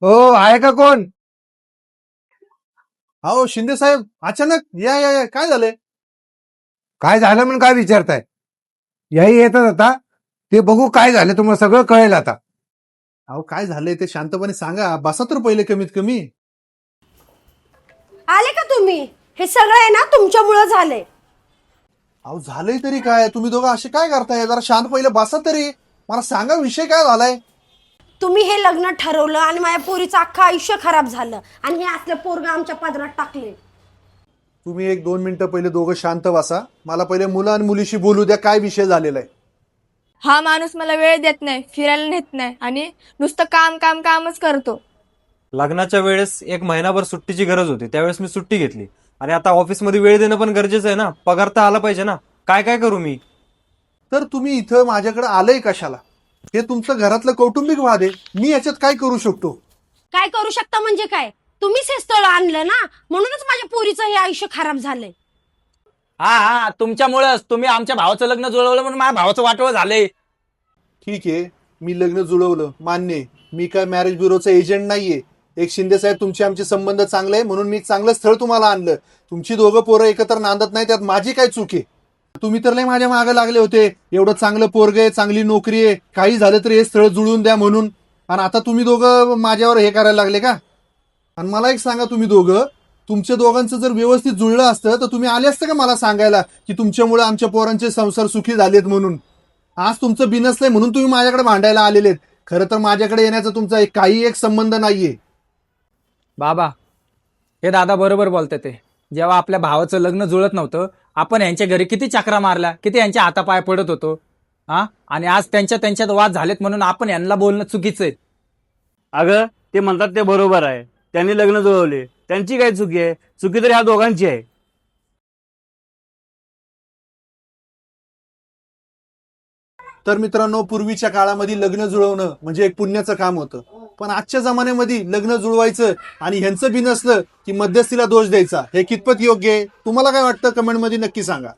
हो, आहे का कोण? हो शिंदे साहेब, अचानक या या या काय झालंय? काय झालं म्हणून काय विचारताय? याही येतात आता. ते बघू काय झालं, तुम्हाला सगळं कळेल आता. अहो काय झालंय ते शांतपणे सांगा, बसा तर पहिले कमीत कमी. आले का तुम्ही? हे सगळं आहे ना तुमच्यामुळं झालंय. अहो झालंय तरी काय, तुम्ही दोघं असे काय करताय? जरा शांत पहिले बसा तरी, मला सांगा विषय काय झालाय. तुम्ही हे लग्न ठरवलं आणि माझ्या पोरीचं अख्खं आयुष्य खराब झालं आणि हे असलं पोरग आमच्या पदरात टाकले. तुम्ही 1-2 मिनिटं पहिले दोघं शांत बसा, मला पहिले मुलं आणि मुलीशी बोलू द्या, काय विषय झालेला आहे. हा माणूस मला वेळ देत नाही, फिरायला नेत नाही आणि नुसतं काम काम कामच करतो. लग्नाच्या वेळेस 1 महिनाभर सुट्टीची गरज होती, त्यावेळेस मी सुट्टी घेतली. आणि आता ऑफिसमध्ये वेळ देणं पण गरजेचं आहे ना, पगार तर आला पाहिजे ना. काय काय करू मी? तर तुम्ही इथं माझ्याकडे आलंय कशाला? हे तुमचं घरातलं कौटुंबिक वाद आहे, मी याच्यात काय करू शकतो? काय करू शकता म्हणजे काय? तुम्हीच हे स्थळ आणलं ना, म्हणूनच माझ्या पोरीचं हे आयुष्य खराब झालंय. हा तुमच्यामुळेच तुम्ही आमच्या भावाचं लग्न जुळवलं म्हणून माझ्या भावाचं वाटवं झालंय. ठीक आहे, मी लग्न जुळवलं, मान्य आहे. मी काय मॅरेज ब्युरोचा एजंट नाहीये. एक शिंदे साहेब, तुमचे आमचे संबंध चांगले आहे म्हणून मी चांगलं स्थळ तुम्हाला आणलं. तुमची दोघं पोरं एकत्र नांदत नाही, त्यात माझी काय चूक आहे? तुम्ही तर लय माझ्या मागे लागले होते, एवढं चांगलं पोरग आहे, चांगली नोकरी आहे, काही झालं तर हे स्थळ जुळवून द्या म्हणून. आणि आता तुम्ही दोघं माझ्यावर हे करायला लागले का? आणि मला एक सांगा, तुम्ही दोघं, तुमच्या दोघांचं जर व्यवस्थित जुळलं असतं तर तुम्ही आले असतं का मला सांगायला की तुमच्यामुळे आमच्या पोरांचे संसार सुखी झालेत म्हणून? आज तुमचं बिनसलंय म्हणून तुम्ही माझ्याकडे भांडायला आलेले. खरं तर माझ्याकडे येण्याचा तुमचा काही एक संबंध नाहीये. बाबा, हे दादा बरोबर बोलतात ते. जेव्हा आपल्या भावाचं लग्न जुळत नव्हतं, आपण यांच्या घरी किती चक्रा मारल्या, किती यांच्या हातापाय पडत होतो. आणि आज त्यांच्यात वाद झालेत म्हणून आपण यांना बोलणं चुकीचं आहे. अगं ते म्हणतात ते बरोबर आहे, त्यांनी लग्न जुळवले, त्यांची काय चुकी आहे? चुकी तर ह्या दोघांची आहे. तर मित्रांनो, पूर्वीच्या काळामध्ये लग्न जुळवणं म्हणजे एक पुण्याचं काम होतं. पण आजच्या जमान्यामध्ये लग्न जुळवायचं आणि ह्यांचं बिनसलं की मध्यस्थीला दोष द्यायचा, हे कितपत योग्य आहे? तुम्हाला काय वाटतं? कमेंटमध्ये नक्की सांगा.